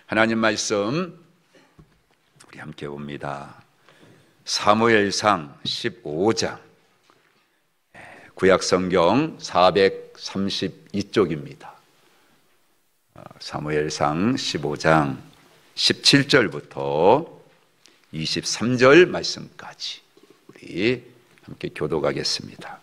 하나님 말씀 우리 함께 봅니다. 사무엘상 15장, 구약성경 432쪽입니다. 사무엘상 15장 17절부터 23절 말씀까지 우리 함께 교독하겠습니다.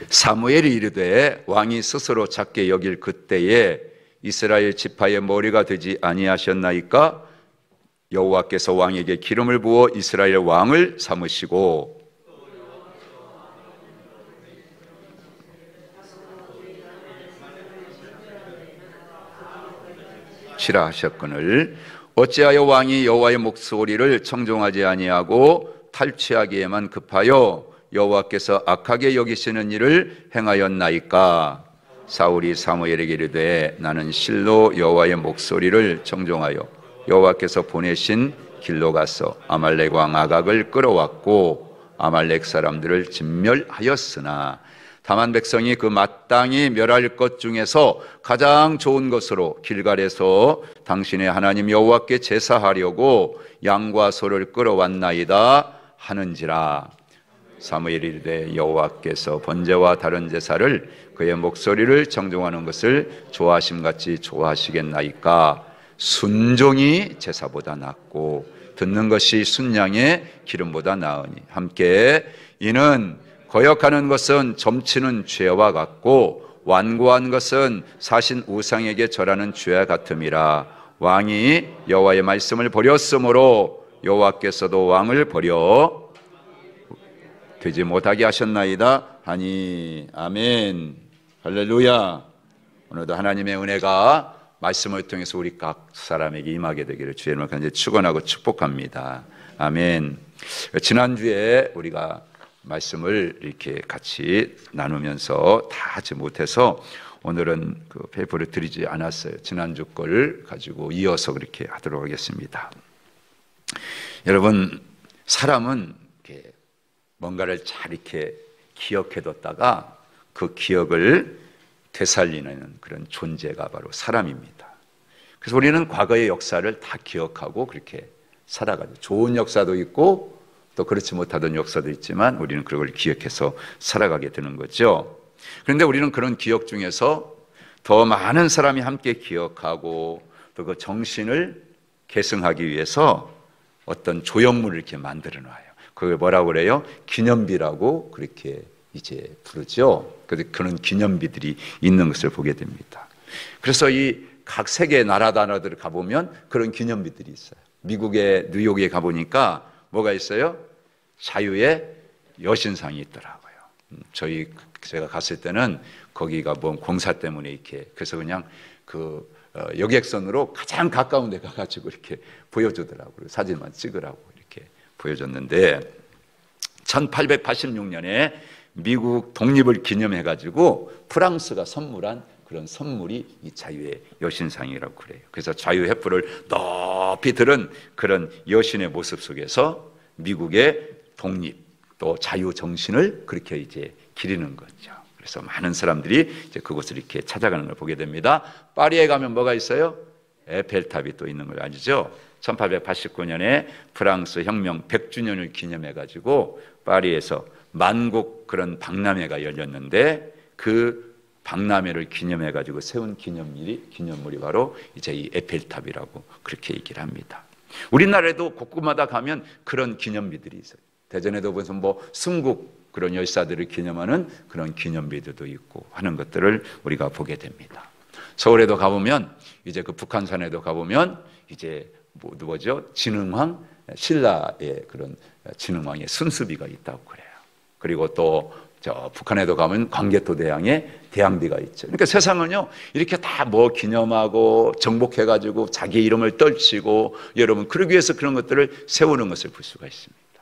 사무엘이 이르되 왕이 스스로 작게 여길 그때에 이스라엘 지파의 머리가 되지 아니하셨나이까? 여호와께서 왕에게 기름을 부어 이스라엘 왕을 삼으시고 치라 하셨거늘 어찌하여 왕이 여호와의 목소리를 청종하지 아니하고 탈취하기에만 급하여 여호와께서 악하게 여기시는 일을 행하였나이까? 사울이 사무엘에게 이르되 나는 실로 여호와의 목소리를 청종하여 여호와께서 보내신 길로 가서 아말렉 왕 아각을 끌어왔고 아말렉 사람들을 진멸하였으나 다만 백성이 그 마땅히 멸할 것 중에서 가장 좋은 것으로 길갈에서 당신의 하나님 여호와께 제사하려고 양과 소를 끌어왔나이다 하는지라. 사무엘이 이르되 여호와께서 번제와 다른 제사를 그의 목소리를 정종하는 것을 좋아하심같이 좋아하시겠나이까? 순종이 제사보다 낫고 듣는 것이 순양의 기름보다 나으니 함께 이는 거역하는 것은 점치는 죄와 같고 완고한 것은 사신 우상에게 절하는 죄와 같음이라. 왕이 여호와의 말씀을 버렸으므로 여호와께서도 왕을 버려 되지 못하게 하셨나이다 하니. 아멘. 할렐루야. 오늘도 하나님의 은혜가 말씀을 통해서 우리 각 사람에게 임하게 되기를 주의 이름으로 간절히 축원하고 축복합니다. 아멘. 지난주에 우리가 말씀을 이렇게 같이 나누면서 다 하지 못해서 오늘은 그 페이퍼를 드리지 않았어요. 지난주 걸 가지고 이어서 그렇게 하도록 하겠습니다. 여러분, 사람은 이렇게 뭔가를 잘 이렇게 기억해뒀다가 그 기억을 되살리는 그런 존재가 바로 사람입니다. 그래서 우리는 과거의 역사를 다 기억하고 그렇게 살아가죠. 좋은 역사도 있고 또 그렇지 못하던 역사도 있지만 우리는 그걸 기억해서 살아가게 되는 거죠. 그런데 우리는 그런 기억 중에서 더 많은 사람이 함께 기억하고 또 그 정신을 계승하기 위해서 어떤 조형물을 이렇게 만들어 놔요. 그걸 뭐라고 그래요? 기념비라고 그렇게 이제 부르죠. 그런 기념비들이 있는 것을 보게 됩니다. 그래서 이 각 세계 나라들을 가보면 그런 기념비들이 있어요. 미국의 뉴욕에 가보니까 뭐가 있어요? 자유의 여신상이 있더라고요. 제가 갔을 때는 거기가 뭐 공사 때문에 이렇게 그래서 그냥 그 여객선으로 가장 가까운 데 가가지고 이렇게 보여주더라고요. 사진만 찍으라고 이렇게 보여줬는데 1886년에 미국 독립을 기념해가지고 프랑스가 선물한 그런 선물이 이 자유의 여신상이라고 그래요. 그래서 자유 횃불을 높이 들은 그런 여신의 모습 속에서 미국의 독립 또 자유 정신을 그렇게 이제 기리는 거죠. 그래서 많은 사람들이 이제 그곳을 이렇게 찾아가는 걸 보게 됩니다. 파리에 가면 뭐가 있어요? 에펠탑이 또 있는 걸 아시죠? 1889년에 프랑스 혁명 100주년을 기념해가지고 파리에서 만국 그런 박람회가 열렸는데 그 박람회를 기념해가지고 세운 기념물이 바로 이제 이 에펠탑이라고 그렇게 얘기를 합니다. 우리나라에도 곳곳마다 가면 그런 기념비들이 있어요. 대전에도 보면 뭐 승국 그런 열사들을 기념하는 그런 기념비들도 있고 하는 것들을 우리가 보게 됩니다. 서울에도 가보면 이제 그 북한산에도 가보면 이제 뭐죠? 진흥왕 신라의 그런 진흥왕의 순수비가 있다고 그래요. 그리고 또 저 북한에도 가면 광개토 대왕의 대왕비가 있죠. 그러니까 세상은요 이렇게 다 뭐 기념하고 정복해가지고 자기 이름을 떨치고 여러분 그러기 위해서 그런 것들을 세우는 것을 볼 수가 있습니다.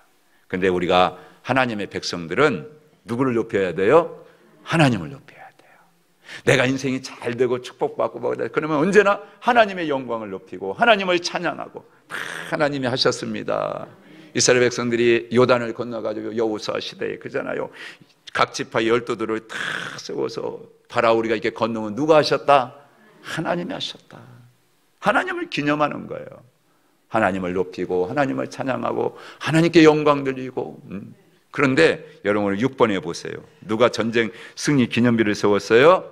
그런데 우리가 하나님의 백성들은 누구를 높여야 돼요? 하나님을 높여야 돼요. 내가 인생이 잘 되고 축복받고 그러면 언제나 하나님의 영광을 높이고 하나님을 찬양하고 다 하나님이 하셨습니다. 이스라엘 백성들이 요단을 건너가지고 여호수아 시대에 그잖아요. 각 지파 열도들을 다 세워서 바라오 우리가 이렇게 건너면 누가 하셨다? 하나님이 하셨다. 하나님을 기념하는 거예요. 하나님을 높이고 하나님을 찬양하고 하나님께 영광 돌리고. 그런데 여러분 오늘 6번에 보세요. 누가 전쟁 승리 기념비를 세웠어요?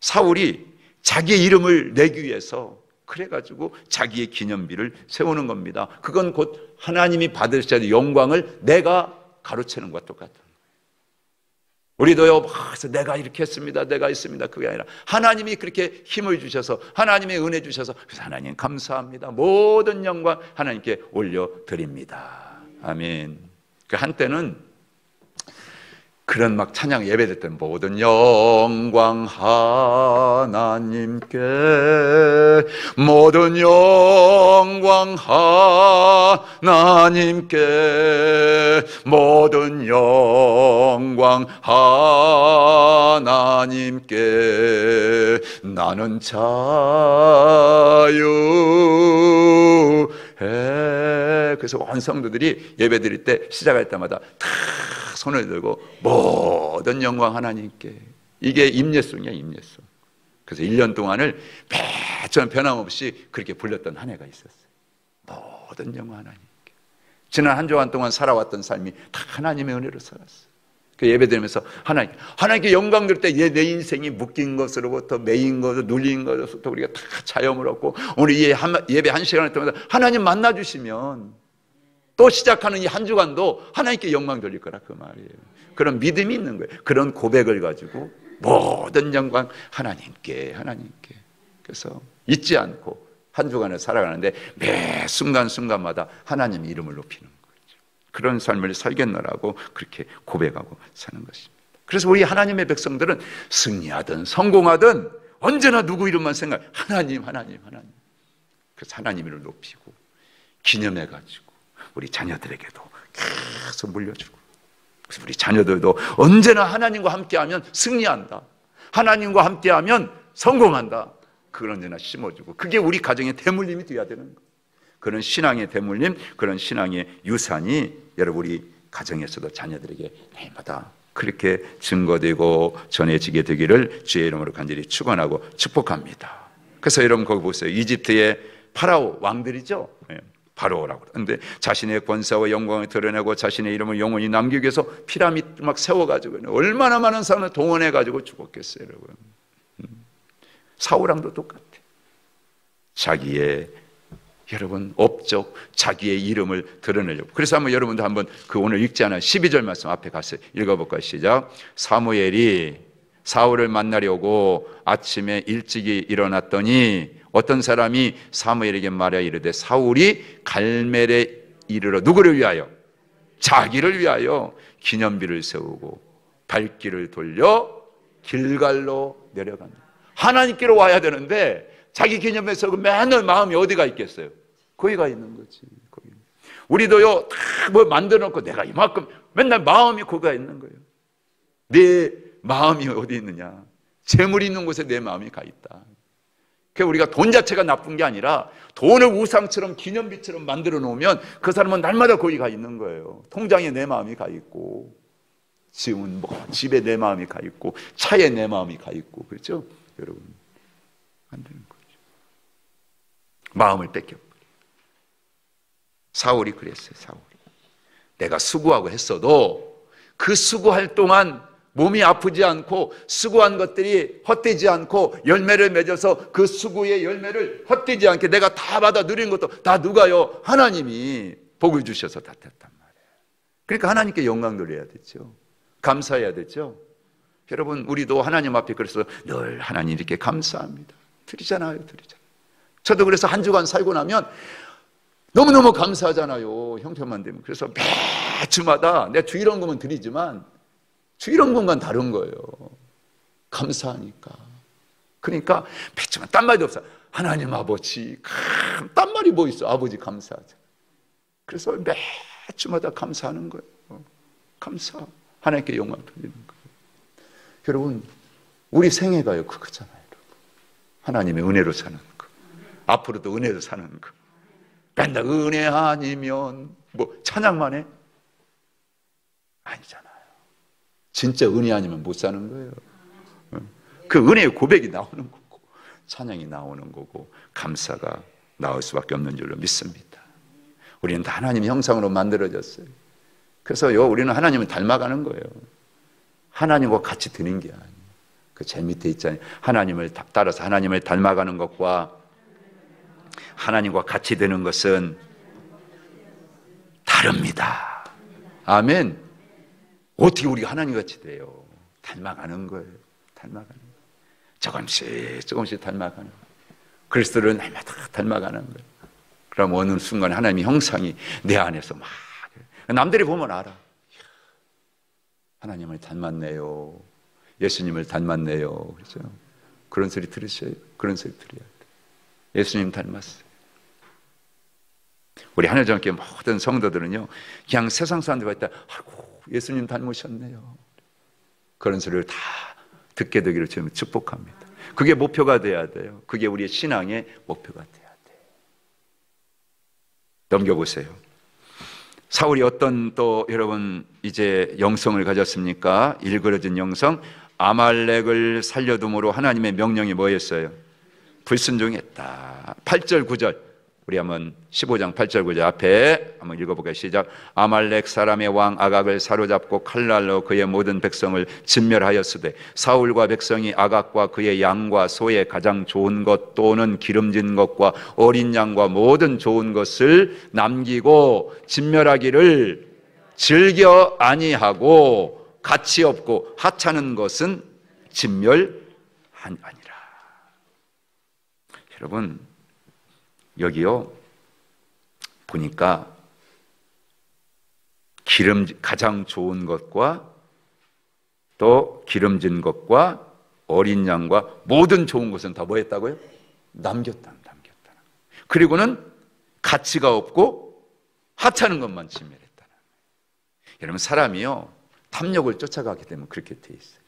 사울이 자기의 이름을 내기 위해서 그래가지고 자기의 기념비를 세우는 겁니다. 그건 곧 하나님이 받으셔야 될 영광을 내가 가로채는 것과 똑같은 거예요. 우리도요, 그래서 내가 이렇게 했습니다, 내가 있습니다. 그게 아니라 하나님이 그렇게 힘을 주셔서 하나님의 은혜 주셔서 그래서 하나님 감사합니다. 모든 영광 하나님께 올려드립니다. 아멘. 그 한때는 그런 막 찬양 예배될 때는 모든 영광 하나님께 모든 영광 하나님께 모든 영광 하나님께 나는 자유해. 그래서 온 성도들이 예배 드릴 때 시작할 때마다 다 손을 들고 모든 영광 하나님께. 이게 임예송이야, 임예송. 그래서 1년 동안을 매번 변함없이 그렇게 불렀던 한 해가 있었어요. 모든 영광 하나님께. 지난 한 주간 동안 살아왔던 삶이 다 하나님의 은혜로 살았어요. 그 예배 드리면서 하나님께 영광 드릴 때 내 인생이 묶인 것으로부터 매인 것으로 눌린 것으로부터 우리가 다 자유함을 얻고 오늘 이 예배 한 시간을 때마다 하나님 만나주시면 또 시작하는 이 한 주간도 하나님께 영광 돌릴 거라 그 말이에요. 그런 믿음이 있는 거예요. 그런 고백을 가지고 모든 영광 하나님께. 그래서 잊지 않고 한 주간을 살아가는데 매 순간순간마다 하나님의 이름을 높이는 거죠. 그런 삶을 살겠노라고 그렇게 고백하고 사는 것입니다. 그래서 우리 하나님의 백성들은 승리하든 성공하든 언제나 누구 이름만 생각해. 하나님. 그래서 하나님 이름을 높이고 기념해가지고 우리 자녀들에게도 계속 물려주고, 그래서 우리 자녀들도 언제나 하나님과 함께하면 승리한다, 하나님과 함께하면 성공한다, 그걸 언제나 심어주고, 그게 우리 가정의 대물림이 되어야 되는 거예요. 그런 신앙의 대물림, 그런 신앙의 유산이 여러분 우리 가정에서도 자녀들에게 날마다 그렇게 증거되고 전해지게 되기를 주의 이름으로 간절히 축원하고 축복합니다. 그래서 여러분 거기 보세요. 이집트의 파라오 왕들이죠. 바로라고 그러는데 자신의 권세와 영광을 드러내고 자신의 이름을 영원히 남기기 위해서 피라미드 막 세워가지고 얼마나 많은 사람을 동원해가지고 죽었겠어요, 여러분. 사울왕도 똑같아. 자기의 여러분 업적, 자기의 이름을 드러내려고. 그래서 한번 여러분도 한번 그 오늘 읽지 않은 12절 말씀 앞에 가서 읽어볼까요? 시작. 사무엘이 사울을 만나려고 아침에 일찍이 일어났더니 어떤 사람이 사무엘에게 말하여 이르되 사울이 갈멜에 이르러 누구를 위하여? 자기를 위하여 기념비를 세우고 발길을 돌려 길갈로 내려간다. 하나님께로 와야 되는데 자기 기념비를 세우고 맨날 마음이 어디가 있겠어요? 거기 가 있는 거지. 거기. 우리도요 다 뭐 만들어 놓고 내가 이만큼 맨날 마음이 거기가 있는 거예요. 내 마음이 어디 있느냐? 재물이 있는 곳에 내 마음이 가 있다. 그러니까 우리가 돈 자체가 나쁜 게 아니라 돈을 우상처럼 기념비처럼 만들어 놓으면 그 사람은 날마다 거기 가 있는 거예요. 통장에 내 마음이 가 있고, 지금 뭐 집에 내 마음이 가 있고, 차에 내 마음이 가 있고, 그렇죠? 여러분 안 되는 거죠. 마음을 뺏겨. 사울이 그랬어요. 사울이 내가 수고하고 했어도 그 수고할 동안 몸이 아프지 않고 수고한 것들이 헛되지 않고 열매를 맺어서 그 수고의 열매를 헛되지 않게 내가 다 받아 누린 것도 다 누가요? 하나님이 복을 주셔서 다 됐단 말이에요. 그러니까 하나님께 영광 돌려야 되죠. 감사해야 되죠. 여러분 우리도 하나님 앞에 그래서 늘 하나님 이렇게 감사합니다 드리잖아요. 저도 그래서 한 주간 살고 나면 너무너무 감사하잖아요. 형편만 되면. 그래서 매주마다 내 주일원금은 드리지만 주일원금과는 다른 거예요. 감사하니까. 그러니까 매주만 딴 말이 없어요. 하나님 아버지, 딴 말이 뭐 있어? 아버지 감사하자. 그래서 매주마다 감사하는 거예요. 감사. 하나님께 영광 돌리는 거예요. 여러분 우리 생애가요 그거잖아요. 하나님의 은혜로 사는 거. 앞으로도 은혜로 사는 거. 맨날 은혜 아니면 뭐 찬양만 해? 진짜 은혜 아니면 못 사는 거예요. 그 은혜의 고백이 나오는 거고 찬양이 나오는 거고 감사가 나올 수밖에 없는 줄로 믿습니다. 우리는 다 하나님의 형상으로 만들어졌어요. 그래서요, 우리는 하나님을 닮아가는 거예요. 하나님과 같이 드는 게 아니에요. 그 제일 밑에 있잖아요. 하나님을 따라서 하나님을 닮아가는 것과 하나님과 같이 되는 것은 다릅니다. 아멘. 어떻게 우리가 하나님 같이 돼요? 닮아가는 거예요. 닮아가는 거예요. 조금씩 닮아가는 거예요. 그리스도를 날마다 닮아가는 거예요. 그럼 어느 순간에 하나님의 형상이 내 안에서 막 남들이 보면 알아. 하나님을 닮았네요. 예수님을 닮았네요. 그렇죠? 그런 소리 들으셔요. 그런 소리 들어야 돼요. 예수님 닮았어요. 우리 하늘정교회 모든 성도들은요, 그냥 세상 사람들 볼 때, 아이고, 예수님 닮으셨네요. 그런 소리를 다 듣게 되기를 주님 축복합니다. 그게 목표가 돼야 돼요. 그게 우리의 신앙의 목표가 돼야 돼요. 넘겨보세요. 사울이 어떤 또 여러분 이제 영성을 가졌습니까? 일그러진 영성. 아말렉을 살려둠으로 하나님의 명령이 뭐였어요? 불순종했다. 8절 9절 우리 한번 15장 8절 9절 앞에 한번 읽어볼까요? 시작. 아말렉 사람의 왕 아각을 사로잡고 칼날로 그의 모든 백성을 진멸하였으되 사울과 백성이 아각과 그의 양과 소의 가장 좋은 것 또는 기름진 것과 어린 양과 모든 좋은 것을 남기고 진멸하기를 즐겨 아니하고 가치 없고 하찮은 것은 진멸하니라. 여러분 여기요 보니까 가장 좋은 것과 또 기름진 것과 어린 양과 모든 좋은 것은 다 뭐 했다고요? 남겼다. 그리고는 가치가 없고 하찮은 것만 진멸했다. 여러분 사람이요 탐욕을 쫓아가게 되면 그렇게 돼 있어요.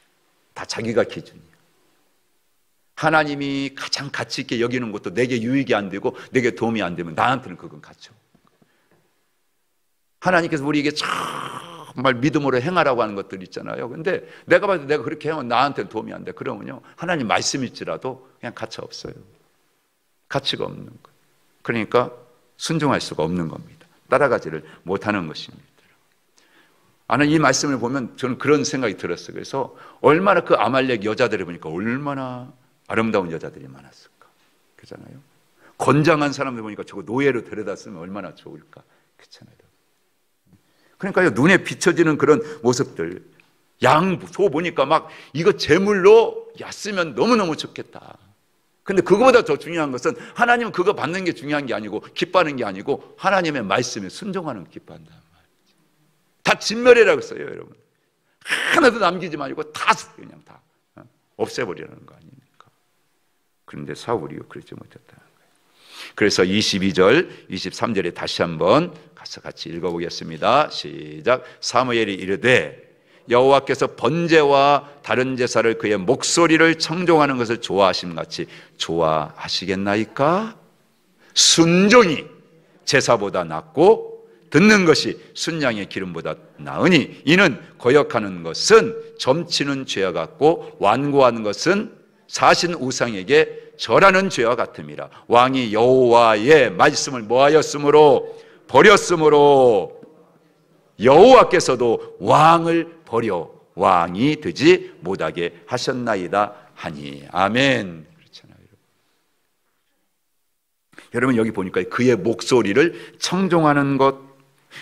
다 자기가 기준이에요. 하나님이 가장 가치 있게 여기는 것도 내게 유익이 안 되고 내게 도움이 안 되면 나한테는 그건 가치 없는 거예요. 하나님께서 우리에게 정말 믿음으로 행하라고 하는 것들 있잖아요. 근데 내가 봐도 내가 그렇게 하면 나한테는 도움이 안 돼. 그러면요 하나님 말씀일지라도 그냥 가치 없어요. 가치가 없는 거예요. 그러니까 순종할 수가 없는 겁니다. 따라가지를 못하는 것입니다. 나는 이 말씀을 보면 저는 그런 생각이 들었어요. 그래서 얼마나 그 아말렉 여자들을 보니까 얼마나 아름다운 여자들이 많았을까. 그렇잖아요. 건장한 사람들 보니까 저거 노예로 데려다 쓰면 얼마나 좋을까. 그렇잖아요. 그러니까요, 눈에 비춰지는 그런 모습들. 양, 소 보니까 막 이거 제물로 쓰면 너무너무 좋겠다. 근데 그거보다 더 중요한 것은 하나님은 그거 받는 게 중요한 게 아니고 기뻐하는 게 아니고 하나님의 말씀에 순종하는 거 기뻐한다. 다 진멸해라고 써요, 여러분. 하나도 남기지 말고 다 그냥 다 없애버리라는 거 아닙니까? 그런데 사울이 그러지 못했다는 거예요. 그래서 22절, 23절에 다시 한번 가서 같이 읽어보겠습니다. 시작. 사무엘이 이르되 여호와께서 번제와 다른 제사를 그의 목소리를 청종하는 것을 좋아하심 같이 좋아하시겠나이까? 순종이 제사보다 낫고 듣는 것이 순양의 기름보다 나으니 이는 거역하는 것은 점치는 죄와 같고 완고하는 것은 사신 우상에게 절하는 죄와 같음이라. 왕이 여호와의 말씀을 뭐하였으므로 버렸으므로 여호와께서도 왕을 버려 왕이 되지 못하게 하셨나이다 하니. 아멘. 그렇잖아요. 여러분 여기 보니까 그의 목소리를 청종하는 것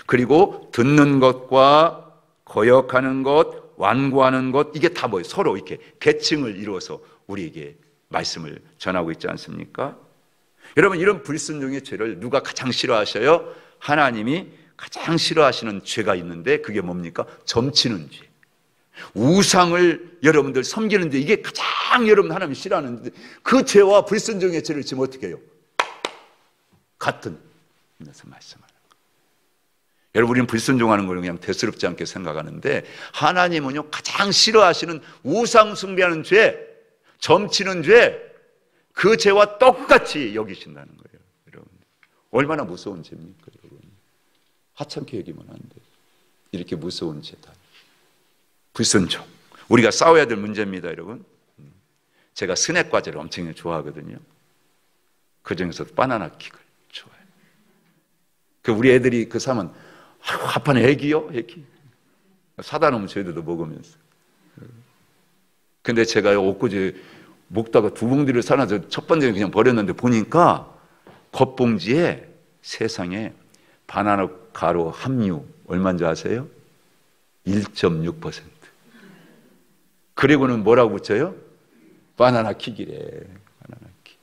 그리고 듣는 것과 거역하는 것, 완고하는 것 이게 다 뭐예요? 서로 이렇게 계층을 이루어서 우리에게 말씀을 전하고 있지 않습니까? 여러분 이런 불순종의 죄를 누가 가장 싫어하셔요? 하나님이 가장 싫어하시는 죄가 있는데 그게 뭡니까? 점치는 죄. 우상을 여러분들 섬기는 죄 이게 가장 여러분 하나님이 싫어하는데 그 죄와 불순종의 죄를 지금 어떻게 해요? 같은 면에서 말씀하는 거예요. 여러분 우리는 불순종하는 걸 그냥 대수롭지 않게 생각하는데 하나님은요 가장 싫어하시는 우상 숭배하는 죄 점치는 죄, 그 죄와 똑같이 여기신다는 거예요. 여러분 얼마나 무서운 죄입니까? 여러분 하찮게 여기면 안 돼요. 이렇게 무서운 죄다. 불순종. 우리가 싸워야 될 문제입니다, 여러분. 제가 스낵 과자를 엄청 좋아하거든요. 그 중에서도 바나나 킥을 좋아해요. 우리 애들이 사면 합한 애기요? 애기. 사다 놓으면 저희들도 먹으면서. 근데 제가 엊그제 먹다가 두 봉지를 사놔서 첫 번째는 그냥 버렸는데 보니까 겉봉지에 세상에 바나나 가루 함유 얼마인 줄 아세요? 1.6%. 그리고는 뭐라고 붙여요? 바나나 킥이래. 바나나 킥.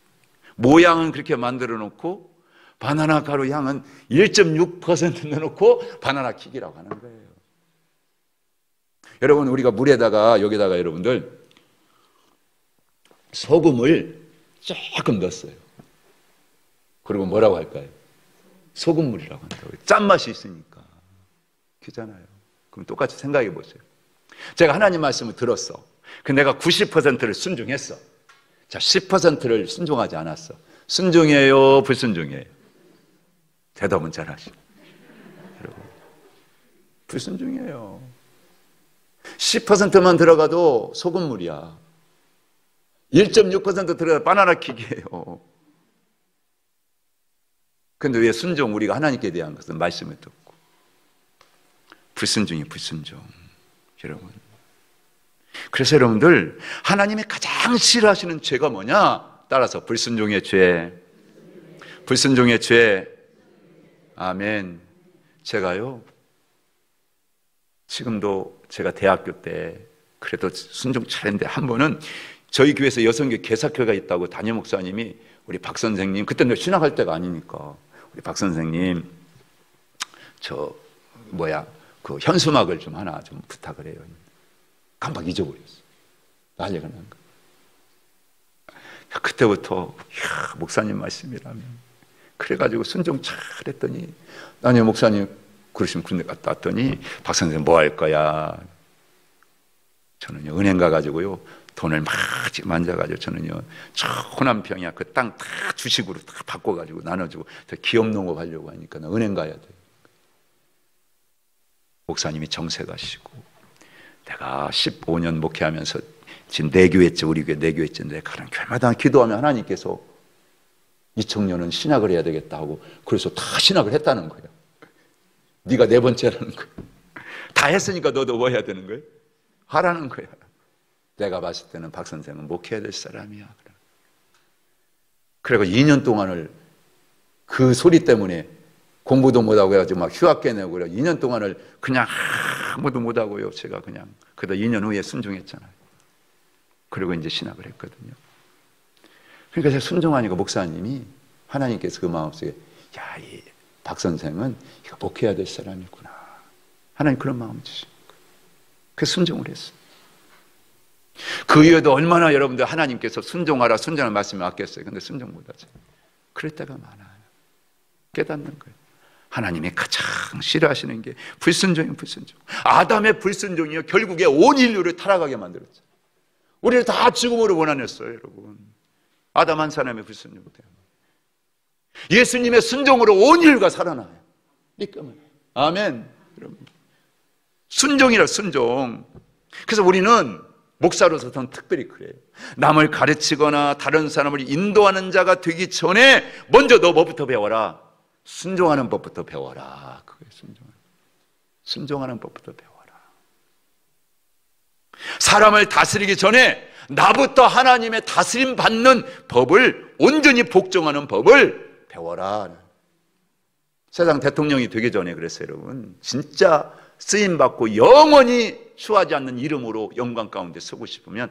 모양은 그렇게 만들어 놓고 바나나 가루 향은 1.6% 넣어놓고 바나나 킥이라고 하는 거예요. 여러분, 우리가 물에다가 여기다가 여러분들 소금을 조금 넣었어요. 그리고 뭐라고 할까요? 소금물이라고 한다고요. 짠맛이 있으니까. 그렇잖아요. 그럼 똑같이 생각해 보세요. 제가 하나님 말씀을 들었어. 근데 내가 90%를 순종했어. 자, 10%를 순종하지 않았어. 순종이에요, 불순종이에요? 대답은 잘 하시고. 여러분, 불순종이에요. 10%만 들어가도 소금물이야. 1.6% 들어가 바나나 킥이에요. 근데 왜 순종? 우리가 하나님께 대한 것은 말씀을 듣고. 불순종이 불순종. 여러분. 그래서 여러분들, 하나님이 가장 싫어하시는 죄가 뭐냐? 따라서 불순종의 죄. 불순종의 죄. 아멘. 제가요, 지금도 제가 대학교 때 그래도 순종 잘했는데 한 번은 저희 교회에서 여성교 개사교가 있다고 담임 목사님이 우리 박 선생님, 그때는 신학할 때가 아니니까 우리 박 선생님 그 현수막을 좀 하나 좀 부탁을 해요. 깜빡 잊어버렸어. 난리가 난 거. 그때부터 목사님 말씀이라면 그래가지고 순종 잘했더니 나중에 목사님 그러시면 군대 갔다 왔더니 박 선생님 뭐 할 거야? 저는요 은행 가가지고요 돈을 막 만져가지고 저는요 저 호남평야 그 땅 다 주식으로 다 바꿔가지고 나눠주고 더 기업 농업 하려고 하니까 나 은행 가야 돼. 목사님이 정세 가시고 내가 15년 목회하면서 지금 네 교회째, 우리 교회 네 교회째인데 가는 교회마다 기도하면 하나님께서 이 청년은 신학을 해야 되겠다 하고 그래서 다 신학을 했다는 거예요. 네가 네 번째라는 거예요. 다 했으니까 너도 뭐 해야 되는 거예요? 하라는 거야. 내가 봤을 때는 박 선생은 목회해야 될 사람이야. 그리고 2년 동안을 그 소리 때문에 공부도 못하고 해가지고 막 휴학계 내고 그래. 2년 동안을 그냥 아무도 못하고요. 제가 그냥 그러다 2년 후에 순종했잖아요. 그리고 이제 신학을 했거든요. 그러니까 제가 순종하니까 목사님이 하나님께서 그 마음속에 야, 이 박 선생은 이거 목회해야 될 사람이구나. 하나님 그런 마음을 주신 거예요. 그래서 순종을 했어요. 그 이후에도 얼마나 여러분들 하나님께서 순종하라 순종하는 말씀을 아꼈어요. 근데 순종 못하죠. 그럴 때가 많아요. 깨닫는 거예요. 하나님이 가장 싫어하시는 게 불순종이에요. 불순종. 아담의 불순종이요 결국에 온 인류를 타락하게 만들었죠. 우리를 다 죽음으로 원한했어요. 여러분. 아담 한 사람의 불순종 때문에. 예수님의 순종으로 온 인류가 살아나요. 믿으면. 아멘. 여러분. 순종이라 순종. 그래서 우리는 목사로서 더 특별히 그래요. 남을 가르치거나 다른 사람을 인도하는 자가 되기 전에 먼저 너 뭐부터 배워라? 순종하는 법부터 배워라. 그게 순종하는 법부터 배워라. 사람을 다스리기 전에 나부터 하나님의 다스림 받는 법을 온전히 복종하는 법을 배워라. 세상 대통령이 되기 전에 그랬어요, 여러분. 진짜 쓰임받고 영원히 추하지 않는 이름으로 영광 가운데 서고 싶으면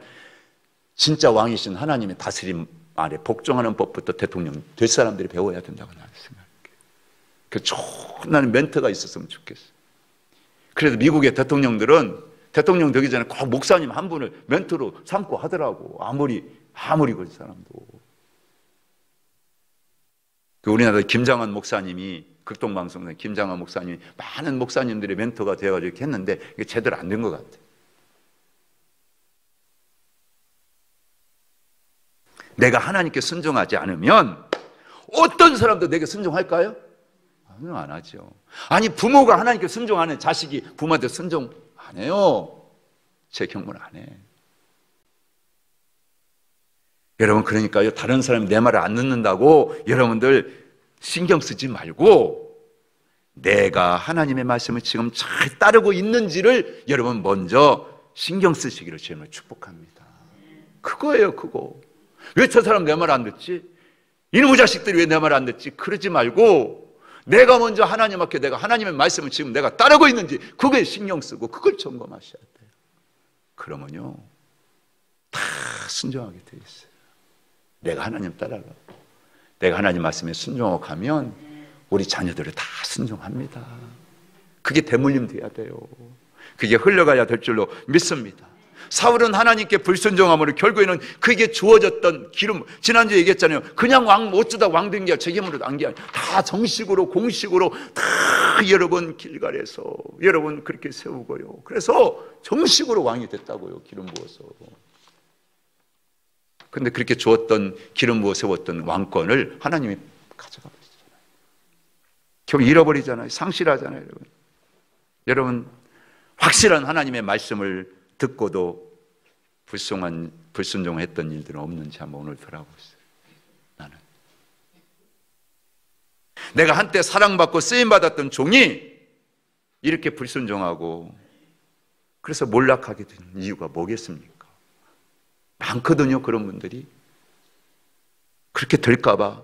진짜 왕이신 하나님의 다스림 아래 복종하는 법부터 대통령 될 사람들이 배워야 된다고 나는 생각해요. 그 좋은 나는 멘트가 있었으면 좋겠어요. 그래도 미국의 대통령들은 대통령 되기 전에 꼭 목사님 한 분을 멘토로 삼고 하더라고. 아무리 그 사람도. 그 우리나라 김장한 목사님이 극동방송에 김장한 목사님이 많은 목사님들의 멘토가 되어가지고 이렇게 했는데 이게 제대로 안 된 것 같아요. 내가 하나님께 순종하지 않으면 어떤 사람도 내게 순종할까요? 순종 안 하죠. 아니 부모가 하나님께 순종하는 자식이 부모한테 순종 안 해요. 제 경고는 안 해. 여러분, 그러니까요, 다른 사람이 내 말을 안 듣는다고 여러분들 신경 쓰지 말고 내가 하나님의 말씀을 지금 잘 따르고 있는지를 여러분 먼저 신경 쓰시기를 주님을 축복합니다. 그거예요, 그거. 왜 저 사람 내 말 안 듣지? 이놈의 자식들이 왜 내 말 안 듣지? 그러지 말고 내가 먼저 하나님 앞에 내가 하나님의 말씀을 지금 내가 따르고 있는지 그거에 신경 쓰고 그걸 점검하셔야 돼요. 그러면요 다 순종하게 돼 있어요. 내가 하나님 따라가고 내가 하나님 말씀에 순종하고 가면 우리 자녀들을 다 순종합니다. 그게 대물림 돼야 돼요. 그게 흘러가야 될 줄로 믿습니다. 사울은 하나님께 불순종함으로 결국에는 그에게 주어졌던 기름, 지난주에 얘기했잖아요. 그냥 왕 못 주다 왕 된 게 책임으로 안 게 아니라 다 정식으로 공식으로 다 여러분 길갈에서 여러분 그렇게 세우고요. 그래서 정식으로 왕이 됐다고요. 기름 부어서. 근데 그렇게 주었던 기름 부어 세웠던 왕권을 하나님이 가져가 버리잖아요. 결국 잃어버리잖아요. 상실하잖아요. 여러분. 여러분 확실한 하나님의 말씀을 듣고도 불순종했던 일들은 없는지 한번 오늘 돌아보세요. 나는 내가 한때 사랑받고 쓰임받았던 종이 이렇게 불순종하고 그래서 몰락하게 된 이유가 뭐겠습니까? 많거든요. 그런 분들이 그렇게 될까 봐.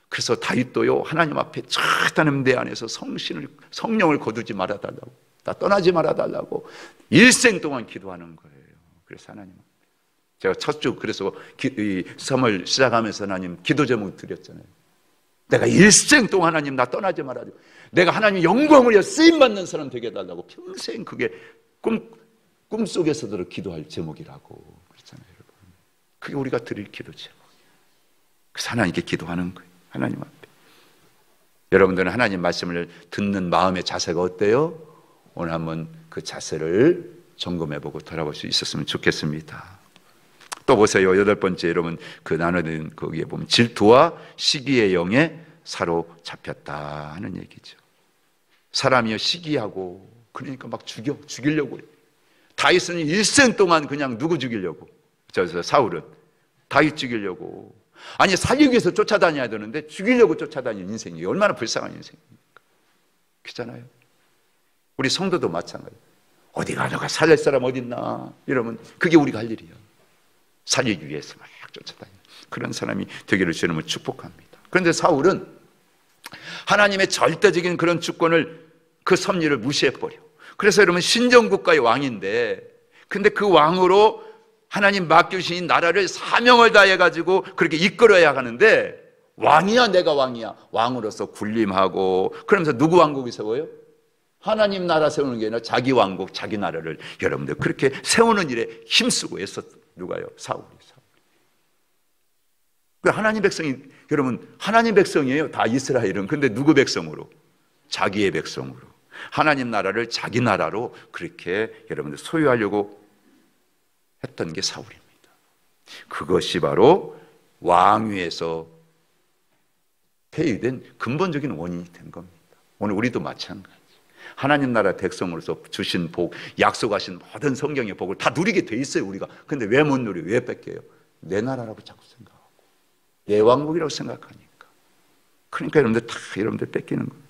그래서 다윗도요 하나님 앞에 하나님 내 안에서 성령을 거두지 말아달라고, 나 떠나지 말아달라고 일생 동안 기도하는 거예요. 그래서 하나님, 제가 첫 주 그래서 이 3월 시작하면서 하나님 기도 제목 드렸잖아요. 내가 일생 동안 하나님 나 떠나지 말아줘. 내가 하나님 영광을 위해 쓰임받는 사람 되게 해달라고 평생 그게 꿈속에서도 기도할 제목이라고 그랬잖아요. 여러분. 그게 우리가 드릴 기도 제목. 그래서 하나님께 기도하는 거예요. 하나님 앞에. 여러분들은 하나님 말씀을 듣는 마음의 자세가 어때요? 오늘 한번 그 자세를 점검해보고 돌아볼 수 있었으면 좋겠습니다. 또 보세요. 8번째 여러분 그 나누는 거기에 보면 질투와 시기의 영에 사로잡혔다 하는 얘기죠. 사람이요 시기하고 그러니까 막 죽이려고 해요. 다윗은 일생 동안 그냥 누구 죽이려고, 사울은 다윗 죽이려고, 아니 살리기 위해서 쫓아다녀야 되는데 죽이려고 쫓아다니는 인생이 얼마나 불쌍한 인생입니까? 그렇잖아요. 우리 성도도 마찬가지예요. 어디 가다가 살릴 사람 어디 있나 이러면 그게 우리가 할 일이에요. 살리기 위해서 막 쫓아다니는 그런 사람이 되기를 주님을 축복합니다. 그런데 사울은 하나님의 절대적인 그런 주권을, 그 섭리를 무시해버려. 그래서 여러분 신정국가의 왕인데, 근데 그 왕으로 하나님 맡겨주신 나라를 사명을 다해가지고 그렇게 이끌어야 하는데, 왕이야 내가 왕이야, 왕으로서 군림하고 그러면서 누구 왕국이 세워요? 하나님 나라 세우는 게 아니라 자기 왕국, 자기 나라를 여러분들 그렇게 세우는 일에 힘쓰고 애썼. 누가요? 사울이. 하나님 백성이, 여러분 하나님 백성이에요. 다 이스라엘은. 근데 누구 백성으로? 자기의 백성으로. 하나님 나라를 자기 나라로 그렇게 여러분들 소유하려고 했던 게 사울입니다. 그것이 바로 왕위에서 폐위된 근본적인 원인이 된 겁니다. 오늘 우리도 마찬가지. 하나님 나라 백성으로서 주신 복, 약속하신 모든 성경의 복을 다 누리게 돼 있어요, 우리가. 근데 왜 못 누려요? 왜 뺏겨요? 내 나라라고 자꾸 생각하고 내 왕국이라고 생각하니까. 그러니까 여러분들 뺏기는 거예요.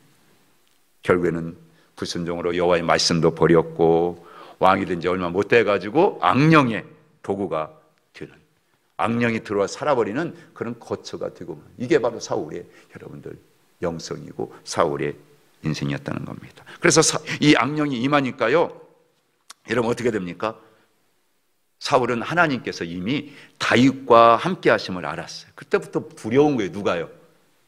결국에는 불순종으로 여호와의 말씀도 버렸고 왕이 된 지 얼마 못 돼가지고 악령의 도구가 되는, 악령이 들어와 살아버리는 그런 거처가 되고, 이게 바로 사울의 여러분들 영성이고 사울의 인생이었다는 겁니다. 그래서 이 악령이 임하니까요, 여러분 어떻게 됩니까? 사울은 하나님께서 이미 다윗과 함께 하심을 알았어요. 그때부터 두려운 거예요. 누가요?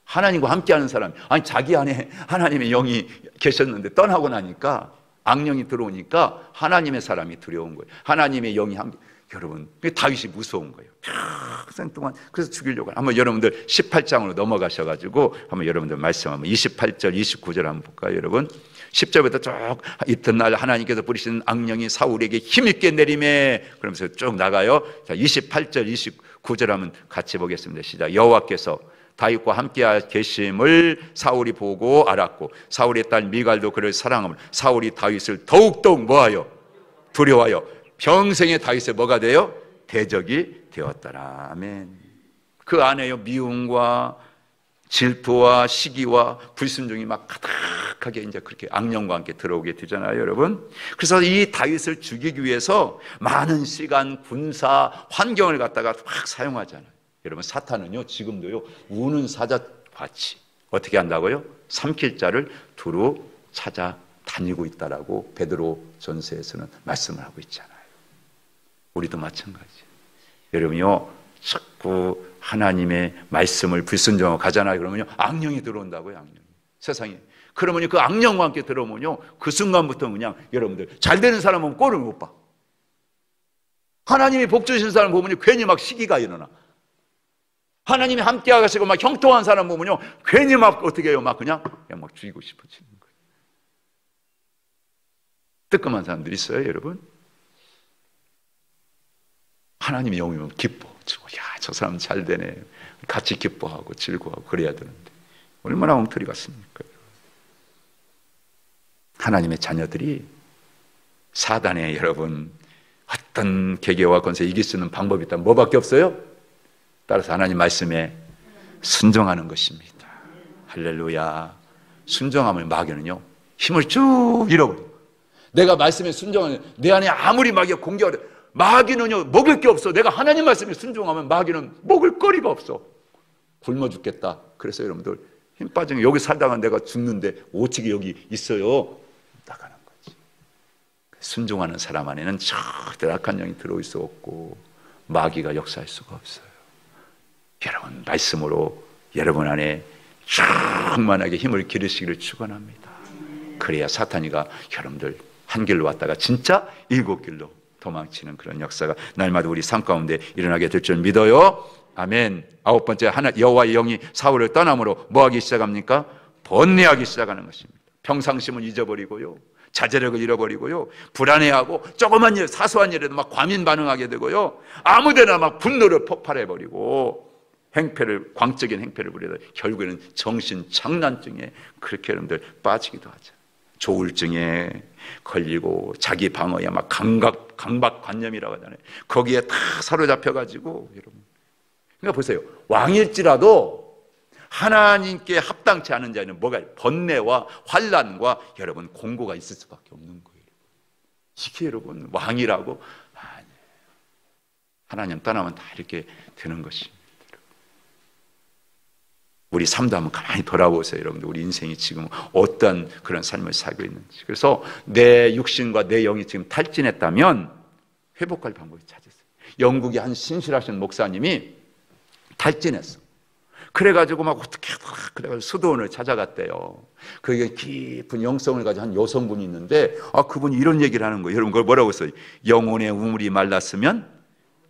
하나님과 함께 하는 사람. 아니 자기 안에 하나님의 영이 계셨는데 떠나고 나니까 악령이 들어오니까 하나님의 사람이 두려운 거예요. 하나님의 영이 함께. 여러분 다윗이 무서운 거예요. 평생 동안. 그래서 죽이려고. 한번 여러분들 18장으로 넘어가셔가지고 한번 여러분들 말씀 한번 28절 29절 한번 볼까요? 여러분 10절부터 쭉 이튿날 하나님께서 부리시는 악령이 사울에게 힘있게 내림에, 그러면서 쭉 나가요. 자 28절 29절 한번 같이 보겠습니다. 시작. 여호와께서 다윗과 함께 계심을 사울이 보고 알았고 사울의 딸 미갈도 그를 사랑함을 사울이 다윗을 더욱더욱 뭐하여? 두려워하여 평생의 다윗의 뭐가 돼요? 대적이 되었더라. 아멘. 그 안에요 미움과 질투와 시기와 불순종이 막 가득하게 이제 그렇게 악령과 함께 들어오게 되잖아요, 여러분. 그래서 이 다윗을 죽이기 위해서 많은 시간, 군사, 환경을 갖다가 막 사용하잖아요. 여러분, 사탄은요 지금도요 우는 사자 같이 어떻게 한다고요? 삼킬 자를 두루 찾아 다니고 있다라고 베드로 전서에서는 말씀을 하고 있잖아요. 우리도 마찬가지예요. 여러분요 자꾸 하나님의 말씀을 불순종하고 가잖아요. 그러면요 악령이 들어온다고요. 악령이 세상에. 그러면요 그 악령과 함께 들어오면요 그 순간부터 그냥 여러분들 잘 되는 사람은 꼴을 못 봐. 하나님이 복 주신 사람 보면요 괜히 막 시기가 일어나. 하나님이 함께 하시고 막 형통한 사람 보면요 괜히 막 어떻게 해요? 막 그냥 막 죽이고 싶어지는 거예요. 뜨끔한 사람들 있어요, 여러분. 하나님의 영이면 기뻐. 야, 저 사람 잘 되네. 같이 기뻐하고 즐거워하고 그래야 되는데 얼마나 엉터리 같습니까? 하나님의 자녀들이 사단의 여러분 어떤 계계와 권세 이길 수 있는 방법이 있다면 뭐밖에 없어요? 따라서 하나님 말씀에 순종하는 것입니다. 할렐루야. 순종하면 마귀는요 힘을 쭉 잃어버려. 내가 말씀에 순종하는 내 안에 아무리 마귀가 공격을 해 마귀는요 먹을 게 없어. 내가 하나님 말씀에 순종하면 마귀는 먹을 거리가 없어. 굶어 죽겠다. 그래서 여러분들 힘 빠지면 여기 살다가 내가 죽는데 어떻게 여기 있어요? 나가는 거지. 순종하는 사람 안에는 절대 악한 영이 들어올 수 없고 마귀가 역사할 수가 없어요. 여러분 말씀으로 여러분 안에 충만하게 힘을 기르시기를 축원합니다. 그래야 사탄이가 여러분들 한 길로 왔다가 진짜 일곱 길로 도망치는 그런 역사가 날마다 우리 삶 가운데 일어나게 될 줄 믿어요. 아멘. 아홉 번째, 여호와의 영이 사울을 떠남으로 뭐하기 시작합니까? 번뇌하기 시작하는 것입니다. 평상심은 잊어버리고요, 자제력을 잃어버리고요, 불안해하고 조그만 일, 사소한 일에도 막 과민 반응하게 되고요, 아무데나 막 분노를 폭발해버리고 행패를, 광적인 행패를 부리다 결국에는 정신 장난증에 그렇게 여러분들 빠지기도 하죠. 조울증에 걸리고 자기 방어에 막 강박관념이라고 하잖아요. 거기에 다 사로잡혀가지고 여러분. 그러니까 보세요. 왕일지라도 하나님께 합당치 않은 자에는 뭐가 번뇌와 환난과 여러분 공고가 있을 수밖에 없는 거예요. 이게 여러분 왕이라고 하나님 떠나면 다 이렇게 되는 것입니다. 우리 삶도 한번 가만히 돌아보세요. 여러분들 우리 인생이 지금 어떤 그런 삶을 살고 있는지. 그래서 내 육신과 내 영이 지금 탈진했다면 회복할 방법을 찾았어요. 영국의 한 신실하신 목사님이 탈진했어. 그래가지고 막 어떻게 하다가 그래가지고 수도원을 찾아갔대요. 그게 깊은 영성을 가진 한 여성분이 있는데 그분이 이런 얘기를 하는 거예요. 여러분 그걸 뭐라고 써요? 영혼의 우물이 말랐으면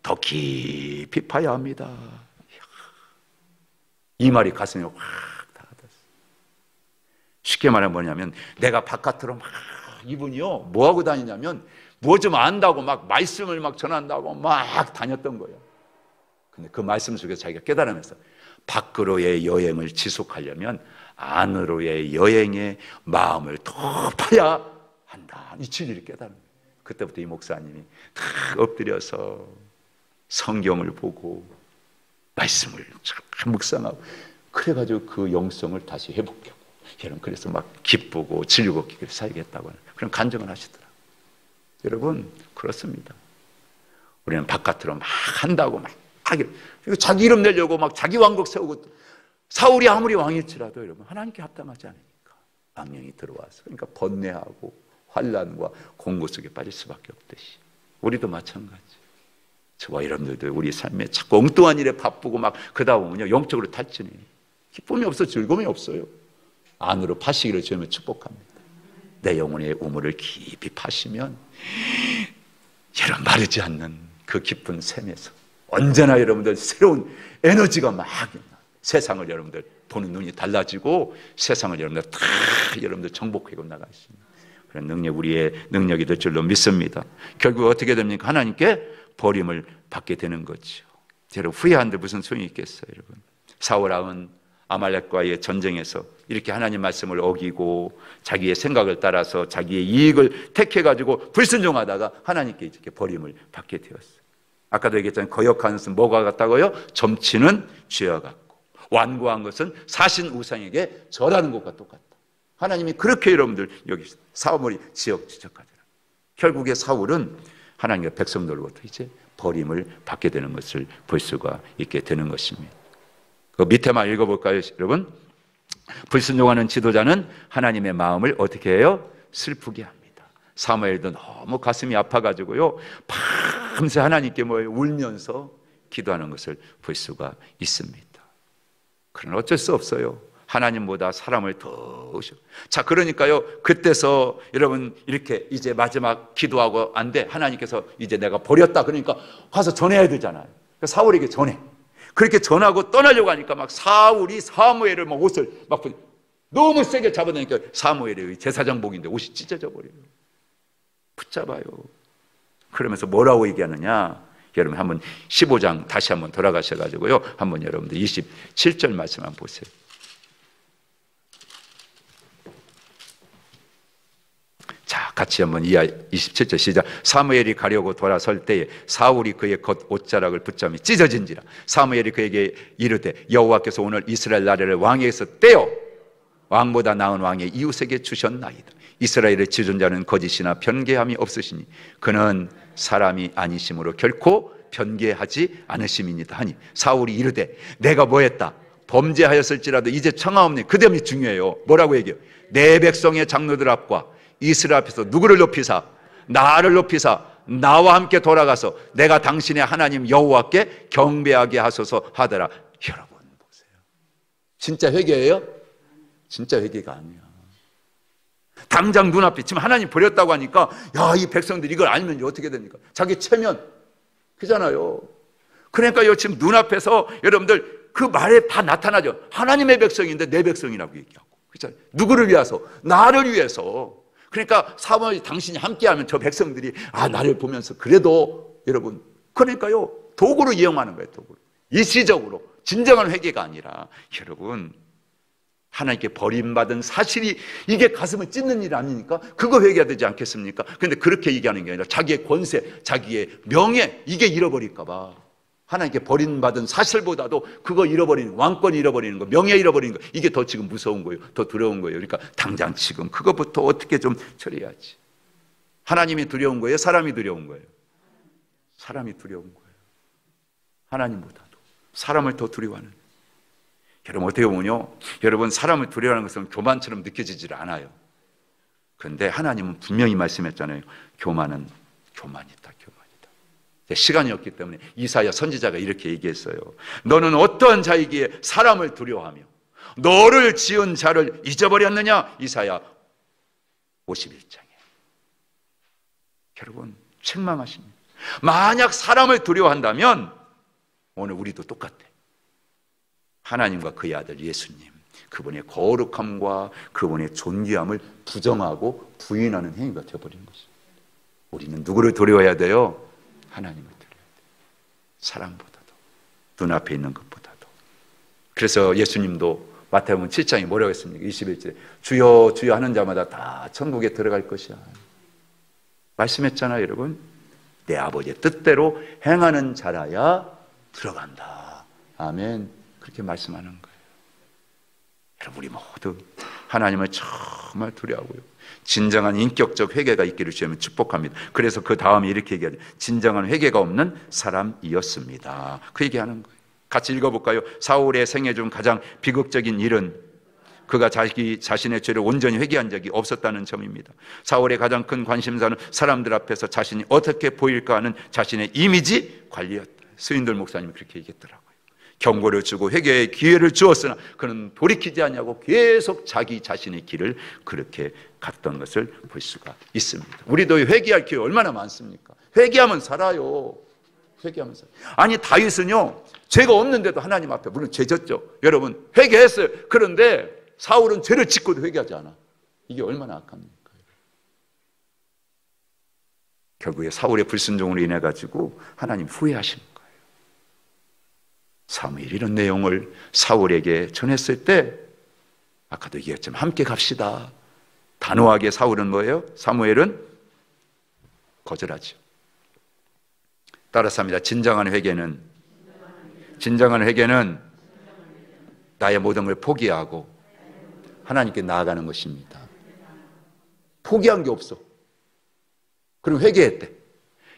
더 깊이 파야 합니다. 이 말이 가슴에 확 닿았어요. 쉽게 말하면 뭐냐면 내가 바깥으로 막 이분이요 뭐하고 다니냐면 뭐 좀 안다고 막 말씀을 막 전한다고 막 다녔던 거예요. 근데 그 말씀 속에서 자기가 깨달으면서 밖으로의 여행을 지속하려면 안으로의 여행의 마음을 더 파야 한다. 이 진리를 깨달은 거예요. 그때부터 이 목사님이 다 엎드려서 성경을 보고 말씀을 잘 묵상하고 그래가지고 그 영성을 다시 회복하고 여러분 그래서 막 기쁘고 즐겁게 살겠다고 하는 그런 간증을 하시더라고요. 여러분 그렇습니다. 우리는 바깥으로 막 한다고 막 자기 이름 내려고 막 자기 왕국 세우고 사울이 아무리 왕일지라도 여러분 하나님께 합당하지 않으니까 악령이 들어와서 그러니까 번뇌하고 환난과 공고 속에 빠질 수밖에 없듯이 우리도 마찬가지. 저와 여러분들도 우리 삶에 자꾸 엉뚱한 일에 바쁘고 막 그러다 보면요 영적으로 탈진해. 기쁨이 없어, 즐거움이 없어요. 안으로 파시기를 주님을 축복합니다. 내 영혼의 우물을 깊이 파시면 여러분 마르지 않는 그 깊은 샘에서 언제나 여러분들 새로운 에너지가 막 세상을 여러분들 보는 눈이 달라지고 세상을 여러분들 다 여러분들 정복하고 나갈 수 있는 그런 능력, 우리의 능력이 될 줄로 믿습니다. 결국 어떻게 됩니까? 하나님께 버림을 받게 되는 거죠. 여러분 후회하는데 무슨 소용이 있겠어요, 여러분. 사울 왕은 아말렉과의 전쟁에서 이렇게 하나님 말씀을 어기고 자기의 생각을 따라서 자기의 이익을 택해가지고 불순종하다가 하나님께 이렇게 버림을 받게 되었어요. 아까도 얘기했잖아요. 거역하는 것은 뭐가 같다고요? 점치는 죄와 같고 완고한 것은 사신 우상에게 절하는 것과 똑같다. 하나님이 그렇게 여러분들 여기 사울이 지적하더라. 결국에 사울은 하나님의 백성들로부터 이제 버림을 받게 되는 것을 볼 수가 있게 되는 것입니다. 그 밑에만 읽어볼까요, 여러분? 불순종하는 지도자는 하나님의 마음을 어떻게 해요? 슬프게 합니다. 사무엘도 너무 가슴이 아파가지고요, 밤새 하나님께 울면서 기도하는 것을 볼 수가 있습니다. 그러나 어쩔 수 없어요. 하나님보다 사람을 더 자, 그러니까요, 그때서 여러분 이렇게 이제 마지막 기도하고 안 돼. 하나님께서 이제 내가 버렸다. 그러니까 가서 전해야 되잖아요. 사울에게 전해. 그렇게 전하고 떠나려고 하니까 막 사울이 사무엘을 막 옷을 막 너무 세게 잡아다니까 사무엘의 제사장복인데 옷이 찢어져 버려요. 붙잡아요. 그러면서 뭐라고 얘기하느냐? 여러분 한번 15장 다시 한번 돌아가셔가지고요, 한번 여러분들 27절 말씀 한번 보세요. 자, 같이 한번 27절 시작. 사무엘이 가려고 돌아설 때에 사울이 그의 겉 옷자락을 붙잡으며 찢어진지라. 사무엘이 그에게 이르되 여호와께서 오늘 이스라엘 나라를 왕에게서 떼어 왕보다 나은 왕의 이웃에게 주셨나이다. 이스라엘의 지존자는 거짓이나 변개함이 없으시니 그는 사람이 아니심으로 결코 변개하지 않으심이니이다 하니 사울이 이르되 내가 뭐했다? 범죄하였을지라도 이제 청하옵니. 그 점이 중요해요. 뭐라고 얘기해요? 내 백성의 장로들 앞과 이스라엘 앞에서 누구를 높이사? 나를 높이사 나와 함께 돌아가서 내가 당신의 하나님 여호와께 경배하게 하소서 하더라. 여러분 보세요. 진짜 회개예요? 진짜 회개가 아니야. 당장 눈앞에 지금 하나님 버렸다고 하니까 야, 이 백성들이 이걸 알면 어떻게 됩니까? 자기 체면 그잖아요. 그러니까요, 지금 눈앞에서 여러분들 그 말에 다 나타나죠. 하나님의 백성인데 내 백성이라고 얘기하고, 그렇잖아요. 누구를 위해서? 나를 위해서. 그러니까 사무엘이 당신이 함께하면 저 백성들이 나를 보면서 그래도 여러분, 그러니까요, 도구로 이용하는 거예요. 도구로. 일시적으로. 진정한 회개가 아니라 여러분, 하나님께 버림받은 사실이 이게 가슴을 찢는 일 아니니까 그거 회개해야 되지 않겠습니까? 그런데 그렇게 얘기하는 게 아니라 자기의 권세, 자기의 명예, 이게 잃어버릴까 봐 하나님께 버림받은 사실보다도 그거 잃어버리는, 왕권 잃어버리는 거, 명예 잃어버리는 거, 이게 더 지금 무서운 거예요. 더 두려운 거예요. 그러니까 당장 지금 그것부터 어떻게 좀 처리해야지. 하나님이 두려운 거예요? 사람이 두려운 거예요? 사람이 두려운 거예요. 하나님보다도 사람을 더 두려워하는. 여러분 어떻게 보면요, 여러분 사람을 두려워하는 것은 교만처럼 느껴지질 않아요. 그런데 하나님은 분명히 말씀했잖아요. 교만은 교만이다. 시간이 없기 때문에 이사야 선지자가 이렇게 얘기했어요. 너는 어떠한 자이기에 사람을 두려워하며 너를 지은 자를 잊어버렸느냐? 이사야 51장에. 여러분 책망하십니다. 만약 사람을 두려워한다면 오늘 우리도 똑같아. 하나님과 그의 아들 예수님, 그분의 거룩함과 그분의 존귀함을 부정하고 부인하는 행위가 되어버린 것입니다. 우리는 누구를 두려워해야 돼요? 하나님을 두려워야 돼요. 사람보다도, 눈앞에 있는 것보다도. 그래서 예수님도 마태복음 7장에 뭐라고 했습니까? 21절에 주여 주여 하는 자마다 다 천국에 들어갈 것이야 말씀했잖아요. 여러분, 내 아버지의 뜻대로 행하는 자라야 들어간다. 아멘. 그렇게 말씀하는 거예요. 여러분, 우리 모두 하나님을 정말 두려워하고요, 진정한 인격적 회개가 있기를 주시면 축복합니다. 그래서 그 다음에 이렇게 얘기하죠. 진정한 회개가 없는 사람이었습니다. 그 얘기하는 거예요. 같이 읽어볼까요? 사울의 생애 중 가장 비극적인 일은 그가 자기 자신의 죄를 온전히 회개한 적이 없었다는 점입니다. 사울의 가장 큰 관심사는 사람들 앞에서 자신이 어떻게 보일까 하는 자신의 이미지 관리였다. 스윈들 목사님이 그렇게 얘기했더라고요. 경고를 주고 회개의 기회를 주었으나 그는 돌이키지 않냐고 계속 자기 자신의 길을 그렇게 갔던 것을 볼 수가 있습니다. 우리도 회개할 기회 얼마나 많습니까? 회개하면 살아요. 회개하면 살아요. 아니 다윗은요, 죄가 없는데도 하나님 앞에 물론 죄 졌죠. 여러분 회개했어요. 그런데 사울은 죄를 짓고도 회개하지 않아. 이게 얼마나 악합니까? 결국에 사울의 불순종으로 인해 가지고 하나님 후회하신 거예요. 사무엘이 이런 내용을 사울에게 전했을 때 아까도 얘기했지만 함께 갑시다. 단호하게 사울은 뭐예요? 사무엘은 거절하죠. 따라서 합니다. 진정한 회개는 나의 모든 걸 포기하고 하나님께 나아가는 것입니다. 포기한 게 없어. 그럼 회개했대.